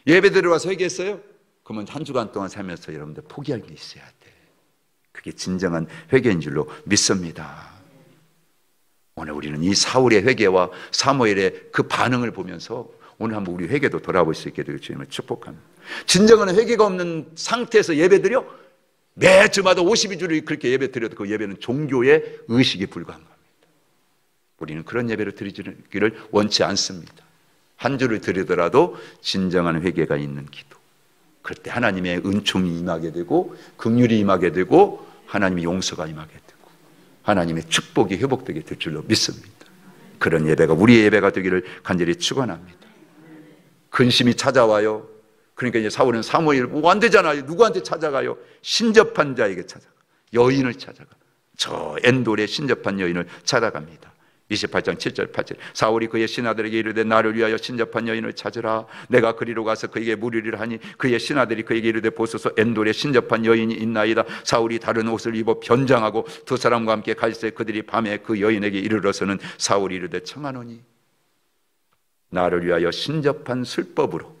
예배 들어와서 회개했어요? 그러면 한 주간 동안 살면서 여러분들 포기할 게 있어야 돼. 그게 진정한 회개인 줄로 믿습니다. 오늘 우리는 이 사울의 회개와 사무엘의 그 반응을 보면서 오늘 한번 우리 회개도 돌아볼 수 있게 되길 주님을 축복합니다. 진정한 회개가 없는 상태에서 예배 드려? 매 주마다 52주를 그렇게 예배 드려도 그 예배는 종교의 의식에 불과한 겁니다. 우리는 그런 예배를 드리기를 원치 않습니다. 한 주를 드리더라도 진정한 회개가 있는 기도. 그럴 때 하나님의 은총이 임하게 되고 긍휼이 임하게 되고 하나님의 용서가 임하게 되고 하나님의 축복이 회복되게 될 줄로 믿습니다. 그런 예배가 우리의 예배가 되기를 간절히 축원합니다. 근심이 찾아와요. 그러니까 이제 사울은 사무엘 뭐 안 되잖아요. 누구한테 찾아가요? 신접한 자에게 찾아가. 여인을 찾아가. 저 엔돌의 신접한 여인을 찾아갑니다. 28장 7절 8절 사울이 그의 신하들에게 이르되 나를 위하여 신접한 여인을 찾으라. 내가 그리로 가서 그에게 물으리라 하니 그의 신하들이 그에게 이르되 보소서 엔돌에 신접한 여인이 있나이다. 사울이 다른 옷을 입어 변장하고 두 사람과 함께 갈새 그들이 밤에 그 여인에게 이르러서는 사울이 이르되 청하노니 나를 위하여 신접한 술법으로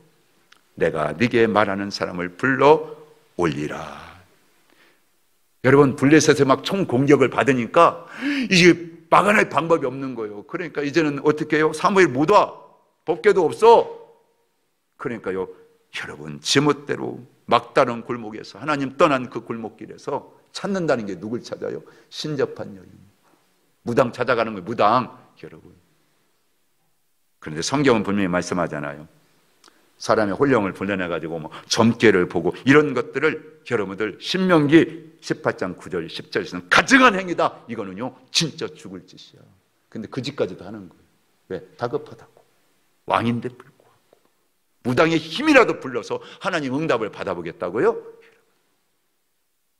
내가 네게 말하는 사람을 불러 올리라. 여러분 블레셋에 막 총 공격을 받으니까 이게 막아낼 방법이 없는 거예요. 그러니까 이제는 어떻게 해요? 사무엘 못 와. 법궤도 없어. 그러니까요, 여러분 지멋대로 막다른 골목에서 하나님 떠난 그 골목길에서 찾는다는 게 누굴 찾아요? 신접한 여인. 무당 찾아가는 거예요. 무당. 여러분. 그런데 성경은 분명히 말씀하잖아요. 사람의 혼령을 불러내가지고 뭐 점괘를 보고 이런 것들을 여러분들 신명기 18장 9절 10절에서는 가증한 행위다. 이거는요 진짜 죽을 짓이야. 근데 그 짓까지도 하는 거예요. 왜? 다급하다고. 왕인데 불구하고 무당의 힘이라도 불러서 하나님 응답을 받아보겠다고요?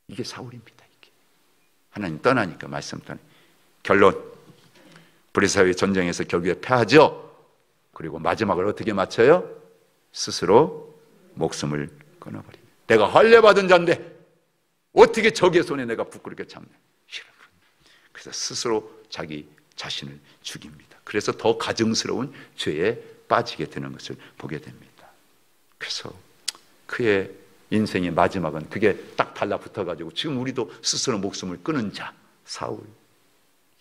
이게 사울입니다. 이게 하나님 떠나니까 말씀 떠나. 결론 브리사의 전쟁에서 결국에 패하죠. 그리고 마지막을 어떻게 마쳐요? 스스로 목숨을 끊어버립니다. 내가 할례받은 자인데 어떻게 적의 손에 내가 부끄럽게 참냐. 그래서 스스로 자기 자신을 죽입니다. 그래서 더 가증스러운 죄에 빠지게 되는 것을 보게 됩니다. 그래서 그의 인생의 마지막은 그게 딱 달라붙어가지고 지금 우리도 스스로 목숨을 끊은 자 사울.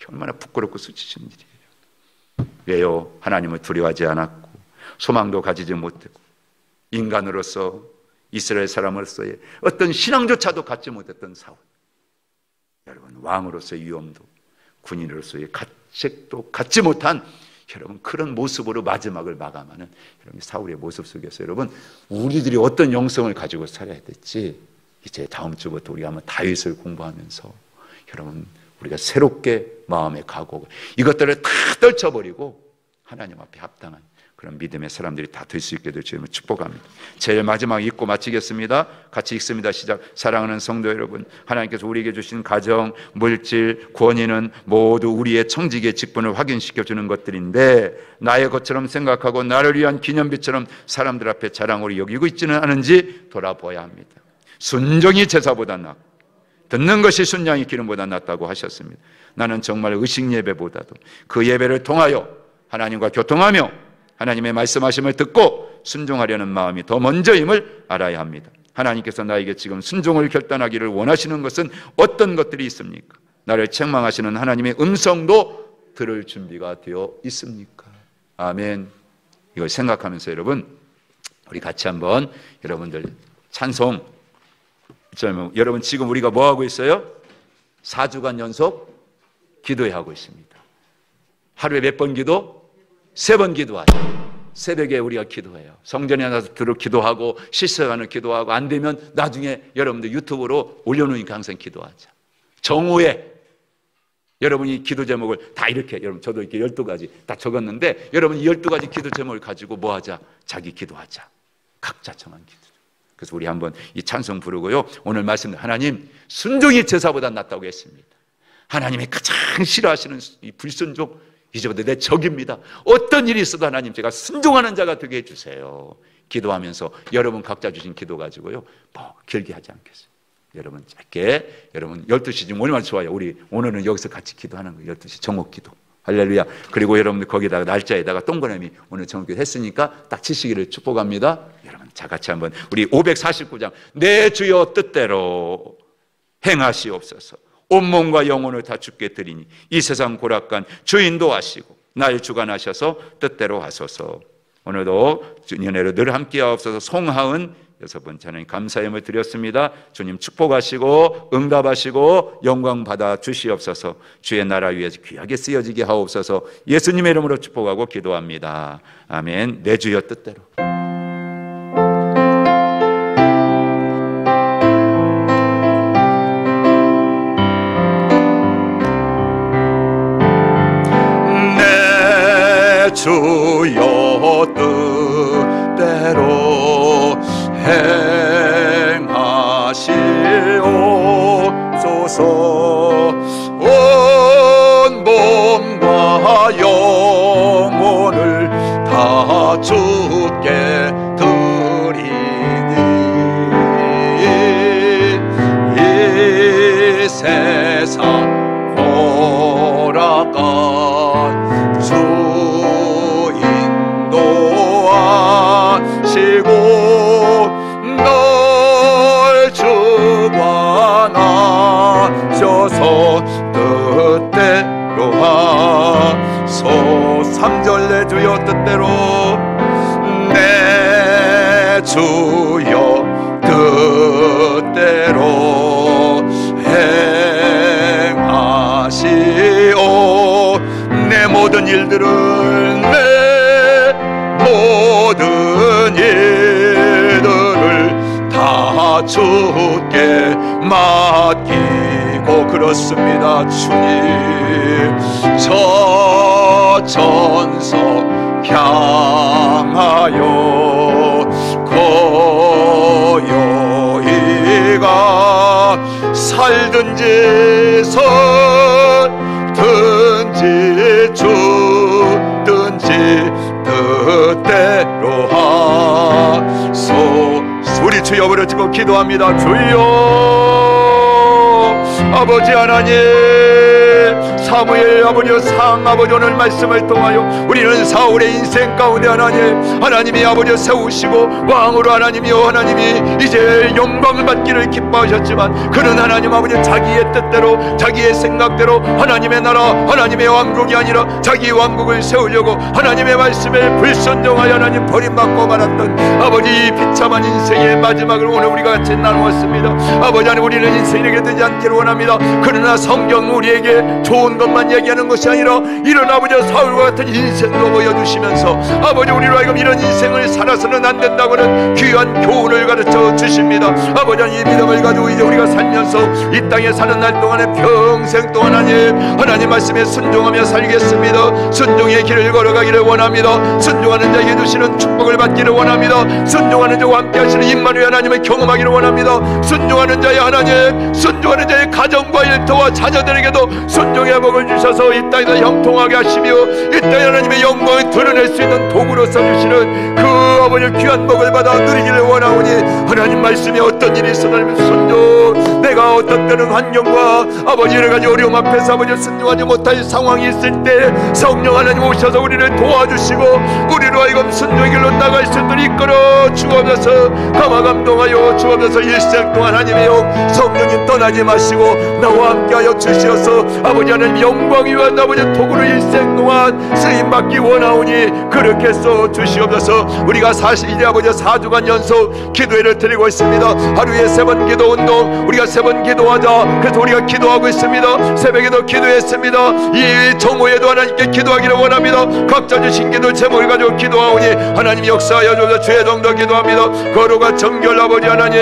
얼마나 부끄럽고 수치스러운 일이에요. 왜요? 하나님을 두려워하지 않았고 소망도 가지지 못했고 인간으로서 이스라엘 사람으로서의 어떤 신앙조차도 갖지 못했던 사울. 여러분 왕으로서의 위엄도 군인으로서의 가책도 갖지 못한 여러분 그런 모습으로 마지막을 마감하는 여러분 사울의 모습 속에서 여러분 우리들이 어떤 영성을 가지고 살아야 될지 이제 다음 주부터 우리가 한번 다윗을 공부하면서 여러분 우리가 새롭게 마음의 각오 이것들을 다 떨쳐버리고 하나님 앞에 합당한 그런 믿음의 사람들이 다 될 수 있게 될 주님을 축복합니다. 제일 마지막 읽고 마치겠습니다. 같이 읽습니다. 시작. 사랑하는 성도 여러분, 하나님께서 우리에게 주신 가정, 물질, 권위는 모두 우리의 청지기의 직분을 확인시켜주는 것들인데 나의 것처럼 생각하고 나를 위한 기념비처럼 사람들 앞에 자랑으로 여기고 있지는 않은지 돌아보아야 합니다. 순종이 제사보다 낫고 듣는 것이 순양이 기름보다 낫다고 하셨습니다. 나는 정말 의식 예배보다도 그 예배를 통하여 하나님과 교통하며 하나님의 말씀하심을 듣고 순종하려는 마음이 더 먼저임을 알아야 합니다. 하나님께서 나에게 지금 순종을 결단하기를 원하시는 것은 어떤 것들이 있습니까? 나를 책망하시는 하나님의 음성도 들을 준비가 되어 있습니까? 아멘. 이걸 생각하면서 여러분 우리 같이 한번 여러분들 찬송 여러분 지금 우리가 뭐 하고 있어요? 4주간 연속 기도회 하고 있습니다. 하루에 몇 번 기도? 3번 기도하죠. 새벽에 우리가 기도해요. 성전에 나서 들어 기도하고 실수하는 기도하고 안 되면 나중에 여러분들 유튜브로 올려놓으니까 항상 기도하자. 정오에 여러분이 기도 제목을 다 이렇게 여러분 저도 이렇게 12가지 다 적었는데 여러분 이 12가지 기도 제목을 가지고 뭐 하자? 자기 기도하자. 각자 정한 기도. 그래서 우리 한번 이 찬송 부르고요, 오늘 말씀, 하나님 순종이 제사보다 낫다고 했습니다. 하나님이 가장 싫어하시는 이 불순종, 이제부터 내 적입니다. 어떤 일이 있어도 하나님 제가 순종하는 자가 되게 해주세요. 기도하면서 여러분 각자 주신 기도 가지고요, 뭐 길게 하지 않겠어요. 여러분 짧게, 여러분 12시 지금 얼마나 좋아요. 우리 오늘은 여기서 같이 기도하는 거예요. 12시 정옥기도. 할렐루야. 그리고 여러분들 거기다가 날짜에다가 동그라미 오늘 정옥기도 했으니까 딱 치시기를 축복합니다. 여러분 자 같이 한번 우리 549장 내 주여 뜻대로 행하시옵소서. 온몸과 영혼을 다 주께 드리니 이 세상 고락간 주인도 하시고 날 주관하셔서 뜻대로 하소서. 오늘도 주님 은혜로 늘 함께하옵소서. 송하은 6번 하나님 감사의 힘을 드렸습니다. 주님 축복하시고 응답하시고 영광 받아 주시옵소서. 주의 나라 위에서 귀하게 쓰여지게 하옵소서. 예수님의 이름으로 축복하고 기도합니다. 아멘. 내 주여 뜻대로. 내 주여 뜻대로 행하시옵소서. 온 몸과 영혼을 다 주께 드리니 이 세상 허락한 주인도 하시고 널 주관하셔서 뜻대로 하소. 3절 내 주여 뜻대로 내 주여 뜻대로 행하시오. 내 모든 일들을 내 모든 일들을 다 주께 맡기고 그렇습니다. 주님 저 천석 향하여 고요히가 살든지 서든지 죽든지 뜻대로 하소. 우리 주여 부르짖고 기도합니다. 주여 아버지 하나님, 사무엘 아버지 상 아버지 오늘 말씀을 통하여 우리는 사울의 인생 가운데 하나님이 아버지 세우시고 왕으로 하나님이 이제 영광을 받기를 기뻐하셨지만 그는 하나님 아버지 자기의 뜻대로 자기의 생각대로 하나님의 나라 하나님의 왕국이 아니라 자기 왕국을 세우려고 하나님의 말씀에 불순종하여 하나님 버림받고 말았던 아버지 비참한 인생의 마지막을 오늘 우리가 같이 나누었습니다. 아버지 하나님, 우리는 인생이 이렇게 되지 않기를 원합니다. 그러나 성경 우리에게 좋은 것만 얘기하는 것이 아니라 이런 아버지 사울과 같은 인생도 보여주시면서 아버지 우리로 하여금 이런 인생을 살아서는 안 된다고는 귀한 교훈을 가르쳐 주십니다. 아버지 이 믿음을 가지고 이제 우리가 살면서 이 땅에 사는 날 동안에 평생 동안 하나님 말씀에 순종하며 살겠습니다. 순종의 길을 걸어가기를 원합니다. 순종하는 자에게 주시는 축복을 받기를 원합니다. 순종하는 자와 함께 하시는 임마누엘 하나님을 경험하기를 원합니다. 순종하는 자의 하나님, 순종하는 자의 가정과 일터와 자녀들에게도 순종의 복을 주셔서 이 땅에서 형통하게 하시며 이 땅에 하나님의 영광을 드러낼 수 있는 도구로 써주시는 그 아버지 귀한 복을 받아 누리기를 원하오니 하나님 말씀에 어떤 일이 있어도 순종, 내가 어떤 때는 환경과 아버지 여러 가지 어려움 앞에서 아버지 순종하지 못할 상황이 있을 때 성령 하나님 오셔서 우리를 도와주시고 우리로 하여금 순종의 길로 나갈 수 있도록 이끌어 주옵소서. 감화감동하여 주옵소서. 일생 동안 하나님의 영 성령님 떠나지 마시고 나와 함께하여 주시어서 아버지 하나님 영광 위한 아버지 도구로 일생 동안 쓰임받기 원하오니 그렇게 써 주시옵소서. 우리가 사실 이제 아버지 4주간 연속 기도회를 드리고 있습니다. 하루에 3번 기도 운동, 우리가 세 번 기도하자. 그래서 우리가 기도하고 있습니다. 새벽에도 기도했습니다. 이 정오에도 하나님께 기도하기를 원합니다. 각자 주신 기도 제목을 가지고 기도하오니 하나님 역사하여 주옵소서. 주의 정도 기도합니다. 거룩과 정결 아버지 하나님,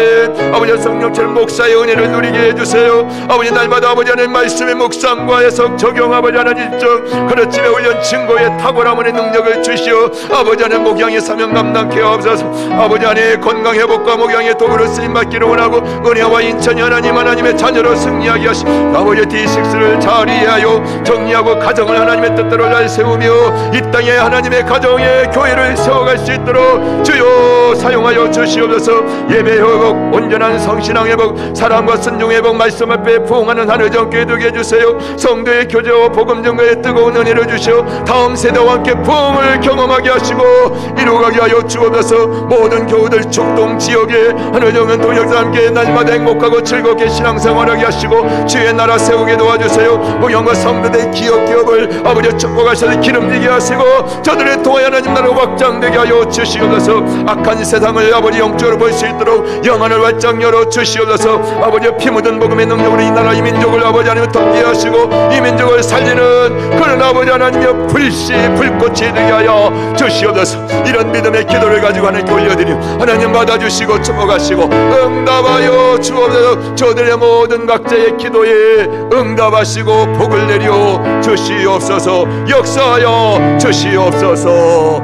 아버지 성령처럼 목사의 은혜를 누리게 해주세요. 아버지 날마다 아버지 하나님 말씀의 묵상과 해석 적용 아버지 하나님 좀 그렇지만 훈련 증거의 탁월함의 능력을 주시오. 아버지 하나님 목양의 사명 감당케 하옵소서. 아버지 하나님 건강 회복과 목양의 도구로 쓰임받기를 원하고 은혜와 인천이 하나님의 자녀로 승리하게 하시고 아버지 D6를 잘 이해하여 정리하고 가정을 하나님의 뜻대로 잘 세우며 이 땅에 하나님의 가정의 교회를 세워갈 수 있도록 주여 사용하여 주시옵소서. 예배 회복, 온전한 성신앙 회복, 사랑과 순종 회복, 말씀 앞에 부응하는 하늘 정께 되게 해주세요. 성도의 교제와 복음 증거에 뜨거운 은혜를 주시어 다음 세대와 함께 부흥을 경험하게 하시고 이루어가게 하여 주옵소서. 모든 교우들 축동 지역에 하늘 정은 동역자 함께 날마다 행복하고 즐겁게 신앙생활하게 하시고 주의 나라 세우게 도와주세요. 목양과 성도들의 기업을 아버지 축복하셔서 기름지게 하시고 저들의 통하여 하나님 나라 확장되게 하여 주시옵소서. 악한 세상을 아버지 영적으로 볼 수 있도록 영안을 활짝 열어 주시옵소서. 아버지 피 묻은 복음의 능력으로 이 나라 이 민족을 아버지 하나님 덮게 하시고 이 민족을 살리는 그런 아버지 하나님의 불꽃이 되게 하여 주시옵소서. 이런 믿음의 기도를 가지고 하나님께 올려드리며 하나님 받아주시고 축복하시고 응답하여 주옵소서. 저들의 모든 각자의 기도에 응답하시고 복을 내려 주시옵소서. 역사하여 주시옵소서.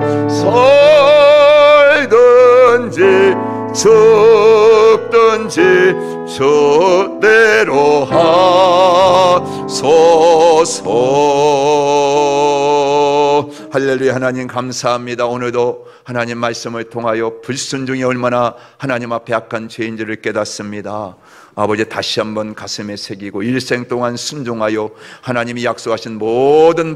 살든지 죽든지 저대로 하소서. 할렐루야. 하나님 감사합니다. 오늘도 하나님 말씀을 통하여 불순종이 얼마나 하나님 앞에 악한 죄인지를 깨닫습니다. 아버지 다시 한번 가슴에 새기고 일생 동안 순종하여 하나님이 약속하신 모든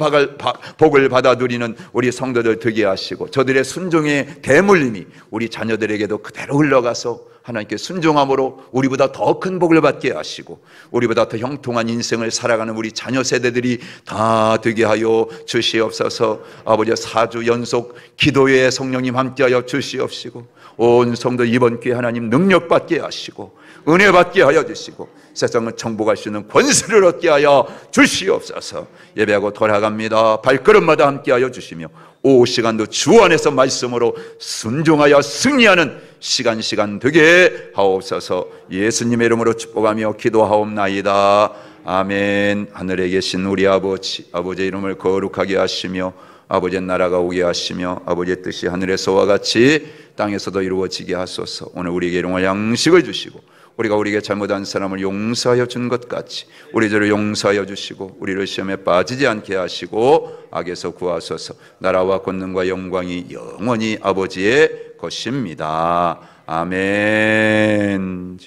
복을 받아 누리는 우리 성도들 되게 하시고 저들의 순종의 대물림이 우리 자녀들에게도 그대로 흘러가서 하나님께 순종함으로 우리보다 더 큰 복을 받게 하시고 우리보다 더 형통한 인생을 살아가는 우리 자녀 세대들이 다 되게 하여 주시옵소서. 아버지 4주 연속 기도에 성령님 함께하여 주시옵시고 온 성도 이번 기회에 하나님 능력 받게 하시고 은혜 받게 하여 주시고 세상을 정복할 수 있는 권세를 얻게 하여 주시옵소서. 예배하고 돌아갑니다. 발걸음마다 함께 하여 주시며 오후 시간도 주 안에서 말씀으로 순종하여 승리하는 시간 되게 하옵소서. 예수님의 이름으로 축복하며 기도하옵나이다. 아멘. 하늘에 계신 우리 아버지의 이름을 거룩하게 하시며 아버지의 나라가 오게 하시며 아버지의 뜻이 하늘에서와 같이 땅에서도 이루어지게 하소서. 오늘 우리에게 일용할 양식을 주시고 우리가 우리에게 잘못한 사람을 용서하여 준 것 같이 우리 죄를 용서하여 주시고 우리를 시험에 빠지지 않게 하시고 악에서 구하소서. 나라와 권능과 영광이 영원히 아버지의 것입니다. 아멘.